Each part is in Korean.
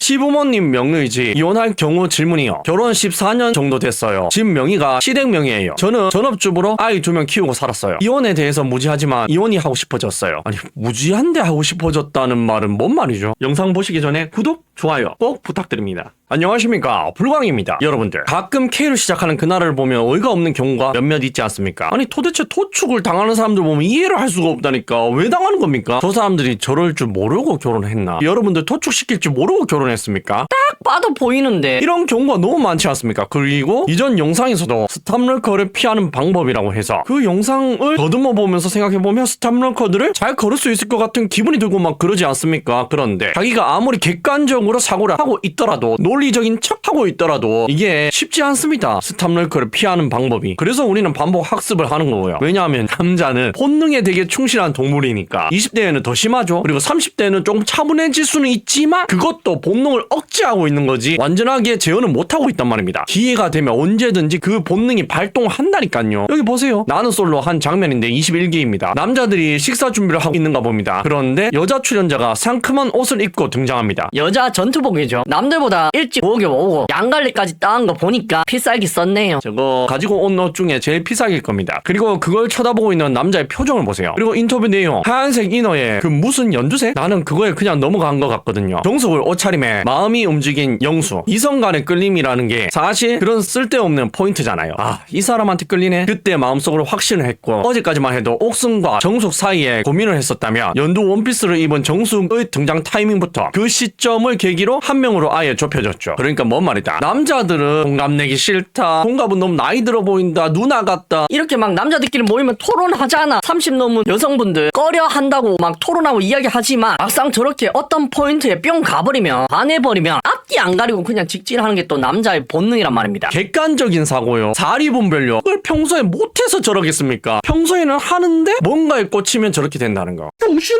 시부모님 명의지 이혼할 경우 질문이요. 결혼 14년 정도 됐어요. 집 명의가 시댁 명의예요. 저는 전업주부로 아이 2명 키우고 살았어요. 이혼에 대해서 무지하지만 이혼이 하고 싶어졌어요. 아니 무지한데 하고 싶어졌다는 말은 뭔 말이죠? 영상 보시기 전에 구독, 좋아요 꼭 부탁드립니다. 안녕하십니까, 불광입니다. 여러분들, 가끔 K로 시작하는 그날을 보면 어이가 없는 경우가 몇몇 있지 않습니까? 아니 도대체 토축을 당하는 사람들 보면 이해를 할 수가 없다니까. 왜 당하는 겁니까? 저 사람들이 저럴 줄 모르고 결혼했나? 여러분들 토축시킬 줄 모르고 결혼했습니까? 딱 봐도 보이는데. 이런 경우가 너무 많지 않습니까? 그리고 이전 영상에서도 스탑럴커를 피하는 방법이라고 해서 그 영상을 더듬어 보면서 생각해보면 스탑럴커들을 잘 걸을 수 있을 것 같은 기분이 들고 막 그러지 않습니까? 그런데 자기가 아무리 객관적으로 사고를 하고 있더라도, 논리적인 척하고 있더라도 이게 쉽지 않습니다. 스탑럴커를 피하는 방법이. 그래서 우리는 반복 학습을 하는 거고요. 왜냐하면 남자는 본능에 되게 충실한 동물이니까. 20대에는 더 심하죠. 그리고 30대는 조금 차분해질 수는 있지만 그것도 본능을 억제하고 있는 거지 완전하게 제어는 못하고 있단 말입니다. 기회가 되면 언제든지 그 본능이 발동한다니까요. 여기 보세요. 나는 솔로 한 장면인데 21기입니다. 남자들이 식사 준비를 하고 있는가 봅니다. 그런데 여자 출연자가 상큼한 옷을 입고 등장합니다. 여자 전투복이죠. 남들보다 일찍 부엌에 오고 양갈래까지 따은 거 보니까 필살기 썼네요. 저거 가지고 온 옷 중에 제일 피사길 겁니다. 그리고 그걸 쳐다보고 있는 남자의 표정을 보세요. 그리고 인터뷰 내용, 하얀색 이너에 그 무슨 연두색? 나는 그거에 그냥 넘어간 것 같거든요. 정석을 옷차림에 마음이 움직인 영수. 이성 간의 끌림이라는 게 사실 그런 쓸데없는 포인트잖아요. 아, 이 사람한테 끌리네? 그때 마음속으로 확신을 했고, 어제까지만 해도 옥순과 정숙 사이에 고민을 했었다면 연두 원피스를 입은 정숙의 등장 타이밍부터 그 시점을 계기로 한 명으로 아예 좁혀졌죠. 그러니까 뭔 말이다. 남자들은 공감 내기 싫다, 동갑은 너무 나이 들어 보인다, 누나 같다, 이렇게 막 남자들끼리 모이면 토론하잖아. 30 넘은 여성분들 꺼려 한다고 막 토론하고 이야기하지만 막상 저렇게 어떤 포인트에 뿅 가버리면, 반해버리면 앞뒤 안 가리고 그냥 직진하는 게 또 남자의 본능이란 말입니다. 객관적인 사고요. 사리분별력. 그걸 평소에 못해서 저러겠습니까? 평소에는 하는데 뭔가에 꽂히면 저렇게 된다는 거.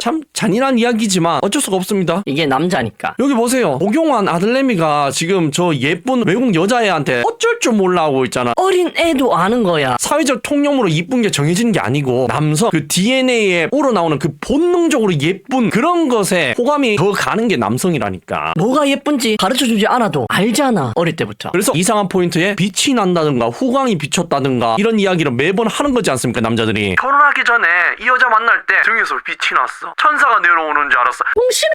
참 잔인한 이야기지만 어쩔 수가 없습니다. 이게 남자니까. 여기 보세요. 복용한 아들내미가 지금 저 예쁜 외국 여자애한테 어쩔 줄 몰라 하고 있잖아. 어린 애도 아는 거야. 사회적 통념으로 이쁜 게 정해지는 게 아니고 남성 그 DNA에 우러나오는 그 본능적으로 예쁜 그런 것에 호감이 더 가는 게 남성이라니까. 뭐가 예쁜지 가르쳐주지 않아도 알잖아, 어릴 때부터. 그래서 이상한 포인트에 빛이 난다든가 후광이 비쳤다든가 이런 이야기를 매번 하는 거지 않습니까, 남자들이. 결혼하기 전에 이 여자 만날 때 등에서 빛이 났어. 천사가 내려오는 줄 알았어.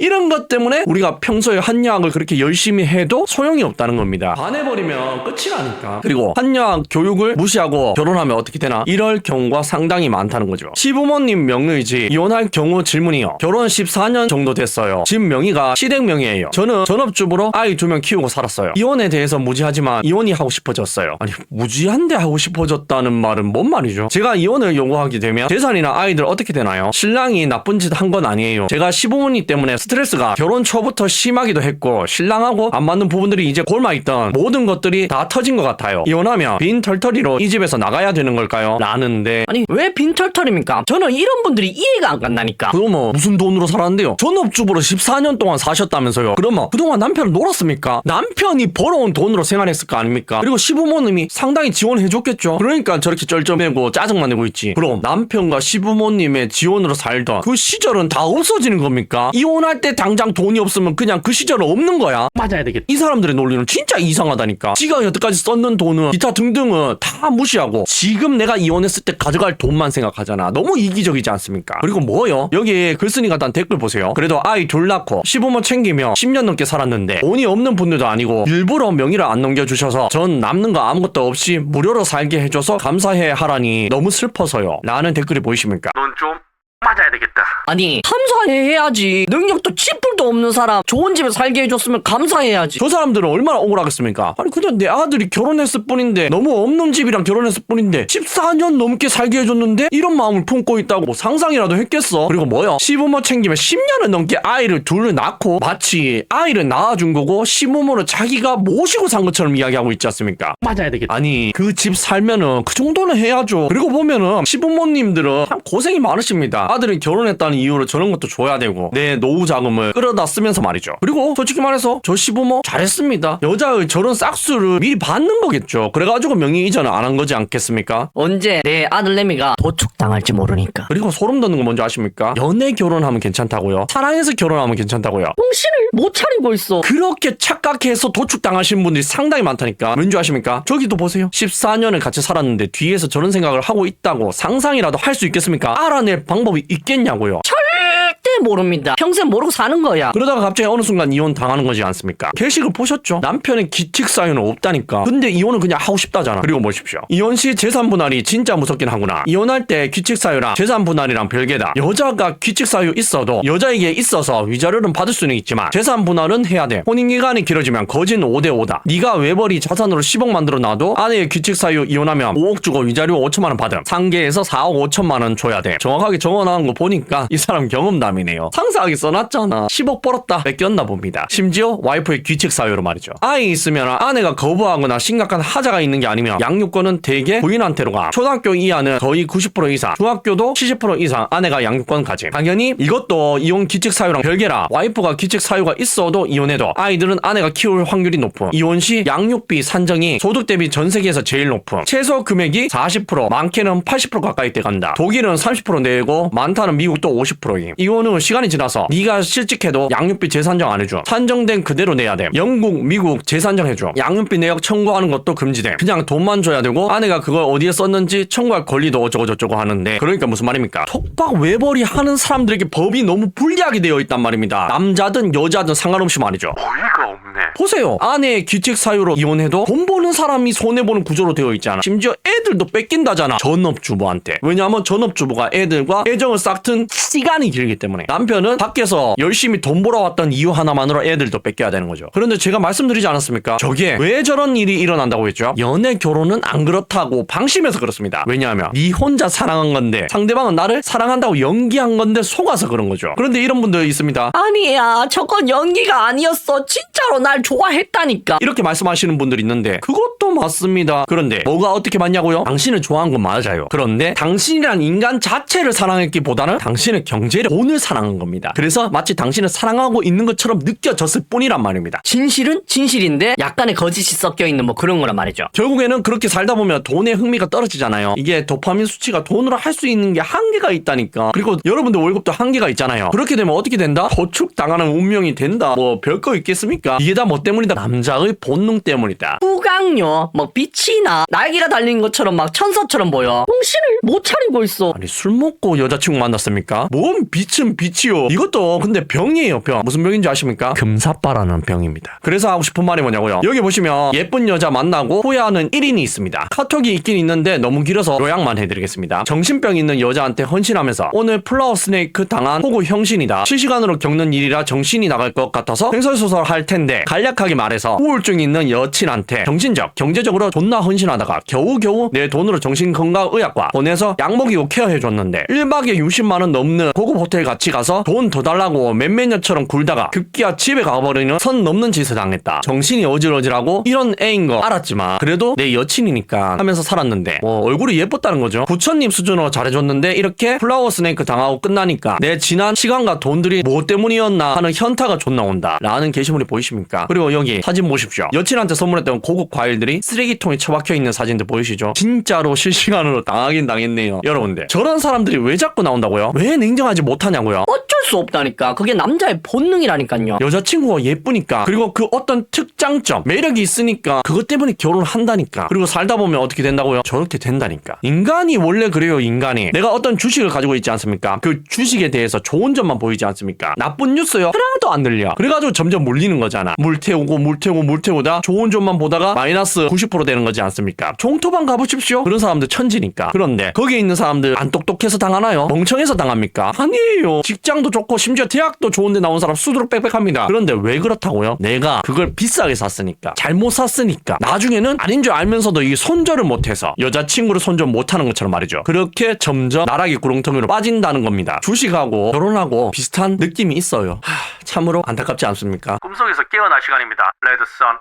이런 것 때문에 우리가 평소에 한여학을 그렇게 열심히 해도 소용이 없다는 겁니다. 반해버리면 끝이라니까. 그리고 한여학 교육을 무시하고 결혼하면 어떻게 되나? 이럴 경우가 상당히 많다는 거죠. 시부모님 명의지 이혼할 경우 질문이요. 결혼 14년 정도 됐어요. 집 명의가 시댁 명의예요. 저는 전업주부로 아이 2명 키우고 살았어요. 이혼에 대해서 무지하지만 이혼이 하고 싶어졌어요. 아니 무지한데 하고 싶어졌다는 말은 뭔 말이죠? 제가 이혼을 요구하게 되면 재산이나 아이들 어떻게 되나요? 신랑이 나쁜 짓 한 건 아니에요. 제가 시부모님 때문에 스트레스가 결혼 초부터 심하기도 했고, 신랑하고 안 맞는 부분들이 이제 골마있던 모든 것들이 다 터진 것 같아요. 이혼하면 빈 털터리로 이 집에서 나가야 되는 걸까요? 라는데, 아니 왜 빈털털입니까? 저는 이런 분들이 이해가 안 간다니까. 그러면 무슨 돈으로 살았는데요? 전업주부로 14년 동안 사셨다면서요? 그러면 그동안 남편은 놀았습니까? 남편이 벌어온 돈으로 생활했을 거 아닙니까? 그리고 시부모님이 상당히 지원해줬겠죠? 그러니까 저렇게 쩔쩔매고 짜증만 내고 있지. 그럼 남편과 시부모님의 지원으로 살던 그 시절은 다 없어지는 겁니까? 이혼할 때 당장 돈이 없으면 그냥 그 시절은 없는 거야? 맞아야 되겠다. 이 사람들의 논리는 진짜 이상하다니까. 지가 여태까지 썼는 돈은 기타 등등은 다 무시하고 지금 내가 이혼했을 때 가져갈 돈만 생각하잖아. 너무 이기적이지 않습니까? 그리고 뭐요? 여기에 글쓴이가 단 댓글 보세요. 그래도 아이 둘 낳고 시부모 챙기며 10년 넘게 살았는데 돈이 없는 분들도 아니고 일부러 명의를 안 넘겨주셔서 전 남는 거 아무것도 없이 무료로 살게 해줘서 감사해 하라니 너무 슬퍼서요. 라는 댓글이 보이십니까? 넌 좀 맞아야 되겠다. 아니 감사해야지. 능력도 찌뿔도 없는 사람 좋은 집에 살게 해줬으면 감사해야지. 저 사람들은 얼마나 억울하겠습니까? 아니 그냥 내 아들이 결혼했을 뿐인데, 너무 없는 집이랑 결혼했을 뿐인데 14년 넘게 살게 해줬는데 이런 마음을 품고 있다고 뭐 상상이라도 했겠어? 그리고 뭐요? 시부모 챙기면 10년을 넘게 아이를 둘을 낳고 마치 아이를 낳아준 거고 시부모를 자기가 모시고 산 것처럼 이야기하고 있지 않습니까? 맞아야 되겠다. 아니 그 집 살면은 그 정도는 해야죠. 그리고 보면은 시부모님들은 참 고생이 많으십니다. 아들이 결혼했다는 이유로 저런 것도 줘야 되고 내 노후 자금을 끌어다 쓰면서 말이죠. 그리고 솔직히 말해서 저 시부모 잘했습니다. 여자의 저런 싹수를 미리 받는 거겠죠. 그래가지고 명의 이전을 안 한 거지 않겠습니까? 언제 내 아들내미가 도축당할지 모르니까. 그리고 소름 돋는 거 뭔지 아십니까? 연애 결혼하면 괜찮다고요. 사랑해서 결혼하면 괜찮다고요. 정신을 못 차리고 있어. 그렇게 착각해서 도축당하신 분들이 상당히 많다니까. 왠지 아십니까? 저기도 보세요. 14년을 같이 살았는데 뒤에서 저런 생각을 하고 있다고 상상이라도 할 수 있겠습니까? 알아낼 방법이 있겠냐고요. 절대 모릅니다. 평생 모르고 사는 거야. 그러다가 갑자기 어느 순간 이혼 당하는 거지 않습니까? 게시글 보셨죠? 남편의 기칙 사유는 없다니까. 근데 이혼은 그냥 하고 싶다잖아. 그리고 보십시오. 이혼 시 재산 분할이 진짜 무섭긴 하구나. 이혼할 때 기칙 사유랑 재산 분할이랑 별개다. 여자가 기칙 사유 있어도 여자에게 있어서 위자료는 받을 수는 있지만 재산 분할은 해야 돼. 혼인 기간이 길어지면 거진 5대5다. 네가 외벌이 자산으로 10억 만들어 놔도 아내의 기칙 사유 이혼하면 5억 주고 위자료 5천만 원 받음. 상계에서 4억 5천만 원 줘야 돼. 정확하게 적어놓은 거 보니까 이 사람 경험담이네요. 상세하게 써놨잖아. 10억 벌었다 뺏겼나 봅니다. 심지어 와이프의 귀책 사유로 말이죠. 아이 있으면 아내가 거부하거나 심각한 하자가 있는 게 아니면 양육권은 대개 부인한테로 가. 초등학교 이하는 거의 90% 이상, 중학교도 70% 이상 아내가 양육권 가짐. 당연히 이것도 이혼 귀책 사유랑 별개라. 와이프가 귀책 사유가 있어도 이혼해도 아이들은 아내가 키울 확률이 높음. 이혼 시 양육비 산정이 소득 대비 전 세계에서 제일 높음. 최소 금액이 40%, 많게는 80% 가까이 돼간다. 독일은 30% 내고 많다는 미국도 50%임. 이혼은 시간이 지나서 네가 실직해도 양육비 재산정 안 해줘. 산정된 그대로 내야 돼. 영국, 미국 재산정 해줘. 양육비 내역 청구하는 것도 금지돼. 그냥 돈만 줘야 되고 아내가 그걸 어디에 썼는지 청구할 권리도 어쩌고 저쩌고 하는데, 그러니까 무슨 말입니까? 톡박 외벌이 하는 사람들에게 법이 너무 불리하게 되어 있단 말입니다. 남자든 여자든 상관없이 말이죠. 어이가 없네. 보세요. 아내의 규칙 사유로 이혼해도 돈 버는 사람이 손해보는 구조로 되어 있잖아. 심지어 애들도 뺏긴다잖아. 전업주부한테. 왜냐하면 전업주부가 애들과 애정을 싹튼 시간이 길기 때문에. 남편은 밖에서 열심히 돈 벌어왔던 이유 하나만으로 애들도 뺏겨야 되는 거죠. 그런데 제가 말씀드리지 않았습니까? 저게 왜 저런 일이 일어난다고 했죠? 연애 결혼은 안 그렇다고 방심해서 그렇습니다. 왜냐하면 네 혼자 사랑한 건데 상대방은 나를 사랑한다고 연기한 건데 속아서 그런 거죠. 그런데 이런 분들 있습니다. 아니야, 저건 연기가 아니었어. 진짜로 날 좋아했다니까. 이렇게 말씀하시는 분들이 있는데 그것도 맞습니다. 그런데 뭐가 어떻게 맞냐고요? 당신을 좋아한 건 맞아요. 그런데 당신이란 인간 자체를 사랑했기보다는 당신의 경제를, 돈을 사랑한 겁니다. 그래서 마치 당신을 사랑하고 있는 것처럼 느껴졌을 뿐이란 말입니다. 진실은 진실인데 약간의 거짓이 섞여있는 뭐 그런 거란 말이죠. 결국에는 그렇게 살다 보면 돈에 흥미가 떨어지잖아요. 이게 도파민 수치가 돈으로 할 수 있는 게 한계가 있다니까. 그리고 여러분들 월급도 한계가 있잖아요. 그렇게 되면 어떻게 된다? 도축당하는 운명이 된다. 뭐 별거 있겠습니까? 이게 다 뭐 때문이다? 남자의 본능 때문이다. 후강요, 뭐 빛이 나, 날개가 달린 것처럼 막 천사처럼 보여. 정신을 못 차리고 있어. 아니 술 먹고 여자친구 만났습니까? 뭔 빛은 빛이요. 이것도 근데 병이에요, 병. 무슨 병인지 아십니까? 금사빠라는 병입니다. 그래서 하고 싶은 말이 뭐냐고요? 여기 보시면 예쁜 여자 만나고 후회하는 1인이 있습니다. 카톡이 있긴 있는데 너무 길어서 요약만 해드리겠습니다. 정신병 있는 여자한테 헌신하면서 오늘 플라워 스네이크 당한 호구 형신이다. 실시간으로 겪는 일이라 정신이 나갈 것 같아서 횡설수설 할 텐데 간략하게 말해서 우울증 있는 여친한테 정신적, 경제적으로 존나 헌신하다가 겨우겨우 내 돈으로 정신건강의학과 보내서 약 먹이고 케어해줬는데 1박에 60만원 넘는 고급 호텔 같이 가서 돈 더 달라고 몇몇 년처럼 굴다가 급기야 집에 가버리는 선 넘는 짓을 당했다. 정신이 어질어질하고 이런 애인 거 알았지만 그래도 내 여친이니까 하면서 살았는데 뭐 얼굴이 예뻤다는 거죠. 부처님 수준으로 잘해줬는데 이렇게 플라워 스네이크 당하고 끝나니까 내 지난 시간과 돈들이 뭐 때문이었나 하는 현타가 존나 온다 라는 게시물이 보이십니까? 그리고 여기 사진 보십시오. 여친한테 선물했던 고급 과일들이 쓰레기통에 처박혀 있는 사진들 보이시죠? 진짜로 실시간으로 당하긴 당했네요. 여러분들 저런 사람들이 왜 자꾸 나온다고요? 왜 냉정하지 못하냐고요? 어쩔 수 없다니까. 그게 남자의 본능이라니까요. 여자친구가 예쁘니까, 그리고 그 어떤 특장점, 매력이 있으니까 그것 때문에 결혼한다니까. 그리고 살다 보면 어떻게 된다고요? 저렇게 된다니까. 인간이 원래 그래요. 인간이 내가 어떤 주식을 가지고 있지 않습니까? 그 주식에 대해서 좋은 점만 보이지 않습니까? 나쁜 뉴스요? 하나도 안 들려. 그래가지고 점점 물리는 거잖아. 물 태우다 좋은 점만 보다가 마이너스 90% 되는 거지 않습니까? 종토방 가보십시오. 그런 사람들 천지니까. 그런데 거기에 있는 사람들 안 똑똑해서 당하나요? 멍청해서 당합니까? 아니에요. 직장도 좋고 심지어 대학도 좋은데 나온 사람 수두룩 빽빽합니다. 그런데 왜 그렇다고요? 내가 그걸 비싸게 샀으니까, 잘못 샀으니까, 나중에는 아닌 줄 알면서도 이 손절을 못해서 여자친구를 손절 못하는 것처럼 말이죠. 그렇게 점점 나락의 구렁텅이로 빠진다는 겁니다. 주식하고 결혼하고 비슷한 느낌이 있어요. 참으로 안타깝지 않습니까? 꿈속에서 깨어날 시간입니다. 레드선.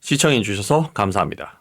시청해주셔서 감사합니다.